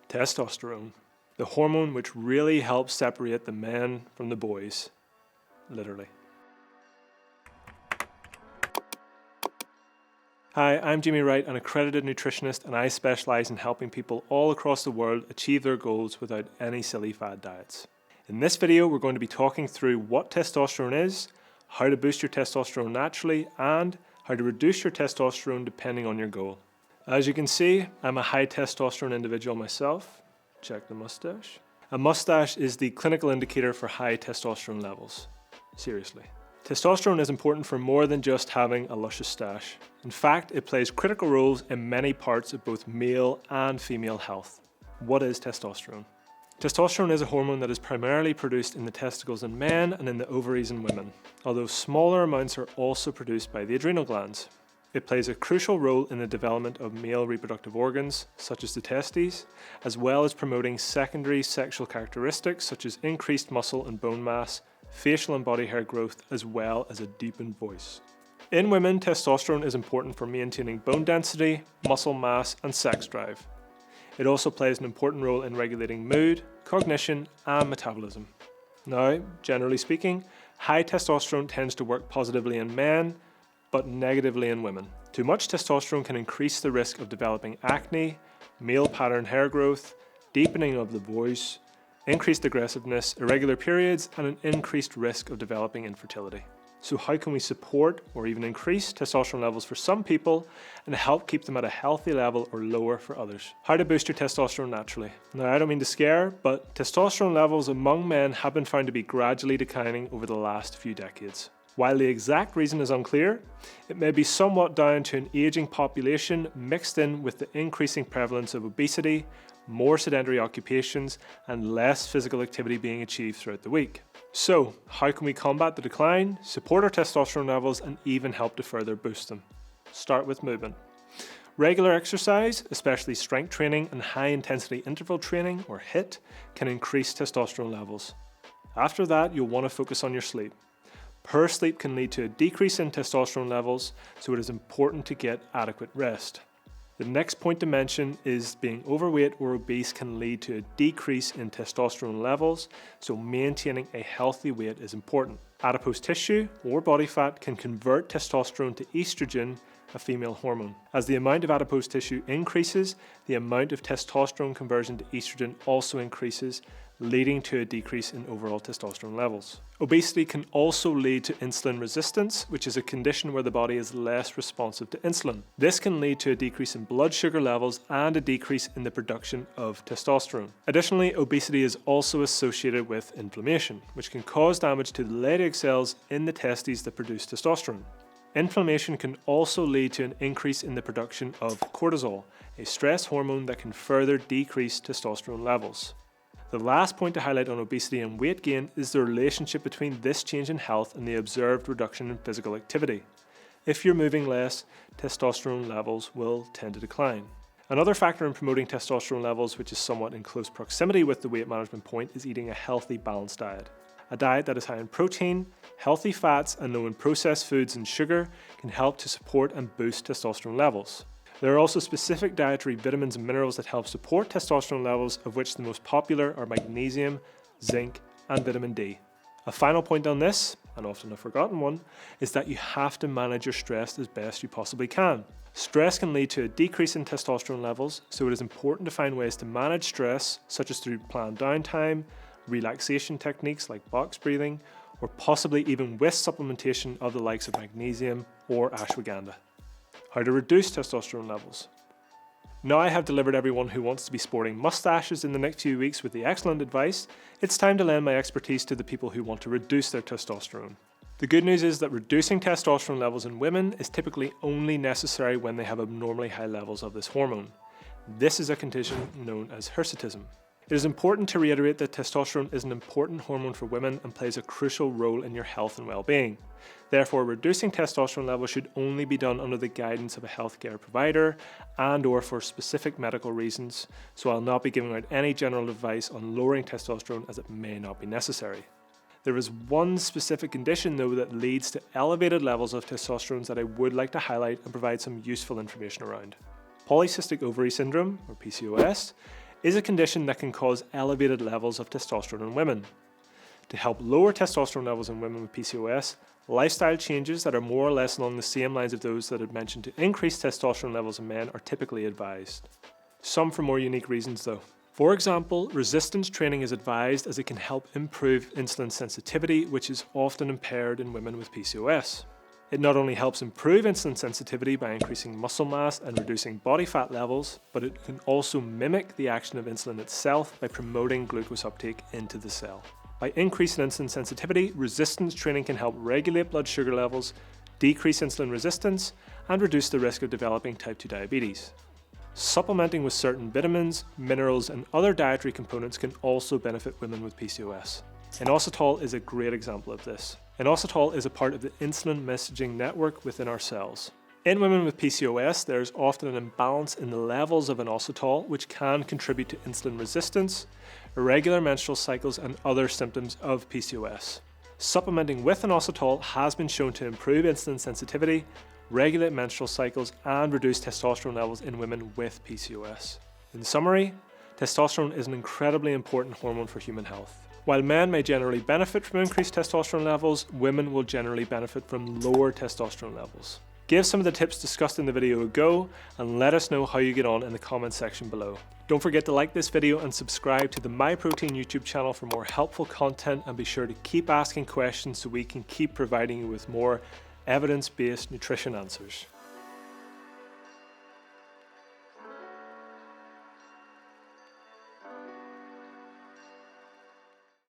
Testosterone, the hormone which really helps separate the men from the boys, literally. Hi, I'm Wright, an accredited nutritionist, and I specialize in helping people all across the world achieve their goals without any silly fad diets. In this video, we're going to be talking through what testosterone is, how to boost your testosterone naturally, and how to reduce your testosterone depending on your goal. As you can see, I'm a high testosterone individual myself. Check the mustache. A mustache is the clinical indicator for high testosterone levels. Seriously. Testosterone is important for more than just having a luscious stash. In fact, it plays critical roles in many parts of both male and female health. What is testosterone? Testosterone is a hormone that is primarily produced in the testicles in men and in the ovaries in women, although smaller amounts are also produced by the adrenal glands. It plays a crucial role in the development of male reproductive organs, such as the testes, as well as promoting secondary sexual characteristics such as increased muscle and bone mass, facial and body hair growth, as well as a deepened voice. In women, testosterone is important for maintaining bone density, muscle mass, and sex drive. It also plays an important role in regulating mood, cognition, and metabolism. Now, generally speaking, high testosterone tends to work positively in men, but negatively in women. Too much testosterone can increase the risk of developing acne, male pattern hair growth, deepening of the voice, increased aggressiveness, irregular periods, and an increased risk of developing infertility. So how can we support or even increase testosterone levels for some people and help keep them at a healthy level or lower for others? How to boost your testosterone naturally. Now, I don't mean to scare, but testosterone levels among men have been found to be gradually declining over the last few decades. While the exact reason is unclear, it may be somewhat down to an aging population mixed in with the increasing prevalence of obesity, more sedentary occupations, and less physical activity being achieved throughout the week. So, how can we combat the decline, support our testosterone levels, and even help to further boost them? Start with movement. Regular exercise, especially strength training and high-intensity interval training, or HIIT, can increase testosterone levels. After that, you'll want to focus on your sleep. Poor sleep can lead to a decrease in testosterone levels, so it is important to get adequate rest. The next point to mention is being overweight or obese can lead to a decrease in testosterone levels, so maintaining a healthy weight is important. Adipose tissue or body fat can convert testosterone to estrogen, a female hormone. As the amount of adipose tissue increases, the amount of testosterone conversion to estrogen also increases, leading to a decrease in overall testosterone levels. Obesity can also lead to insulin resistance, which is a condition where the body is less responsive to insulin. This can lead to a decrease in blood sugar levels and a decrease in the production of testosterone. Additionally, obesity is also associated with inflammation, which can cause damage to the Leydig cells in the testes that produce testosterone. Inflammation can also lead to an increase in the production of cortisol, a stress hormone that can further decrease testosterone levels. The last point to highlight on obesity and weight gain is the relationship between this change in health and the observed reduction in physical activity. If you're moving less, testosterone levels will tend to decline. Another factor in promoting testosterone levels, which is somewhat in close proximity with the weight management point, is eating a healthy, balanced diet. A diet that is high in protein, healthy fats, and low in processed foods and sugar can help to support and boost testosterone levels. There are also specific dietary vitamins and minerals that help support testosterone levels, of which the most popular are magnesium, zinc, and vitamin D. A final point on this, and often a forgotten one, is that you have to manage your stress as best you possibly can. Stress can lead to a decrease in testosterone levels, so it is important to find ways to manage stress, such as through planned downtime, relaxation techniques like box breathing, or possibly even with supplementation of the likes of magnesium or ashwagandha. How to reduce testosterone levels. Now I have delivered everyone who wants to be sporting mustaches in the next few weeks with the excellent advice, it's time to lend my expertise to the people who want to reduce their testosterone. The good news is that reducing testosterone levels in women is typically only necessary when they have abnormally high levels of this hormone. This is a condition known as hirsutism. It is important to reiterate that testosterone is an important hormone for women and plays a crucial role in your health and well-being. Therefore, reducing testosterone levels should only be done under the guidance of a healthcare provider and/or for specific medical reasons, so I'll not be giving out any general advice on lowering testosterone as it may not be necessary. There is one specific condition though that leads to elevated levels of testosterone that I would like to highlight and provide some useful information around. Polycystic ovary syndrome, or PCOS, is a condition that can cause elevated levels of testosterone in women. To help lower testosterone levels in women with PCOS, lifestyle changes that are more or less along the same lines of those that I've mentioned to increase testosterone levels in men are typically advised. Some for more unique reasons though. For example, resistance training is advised as it can help improve insulin sensitivity, which is often impaired in women with PCOS. It not only helps improve insulin sensitivity by increasing muscle mass and reducing body fat levels, but it can also mimic the action of insulin itself by promoting glucose uptake into the cell. By increasing insulin sensitivity, resistance training can help regulate blood sugar levels, decrease insulin resistance, and reduce the risk of developing type 2 diabetes. Supplementing with certain vitamins, minerals, and other dietary components can also benefit women with PCOS. Inositol is a great example of this. Inositol is a part of the insulin messaging network within our cells. In women with PCOS, there is often an imbalance in the levels of inositol, which can contribute to insulin resistance, irregular menstrual cycles, and other symptoms of PCOS. Supplementing with inositol has been shown to improve insulin sensitivity, regulate menstrual cycles, and reduce testosterone levels in women with PCOS. In summary, testosterone is an incredibly important hormone for human health. While men may generally benefit from increased testosterone levels, women will generally benefit from lower testosterone levels. Give some of the tips discussed in the video a go and let us know how you get on in the comments section below. Don't forget to like this video and subscribe to the Myprotein YouTube channel for more helpful content, and be sure to keep asking questions so we can keep providing you with more evidence-based nutrition answers.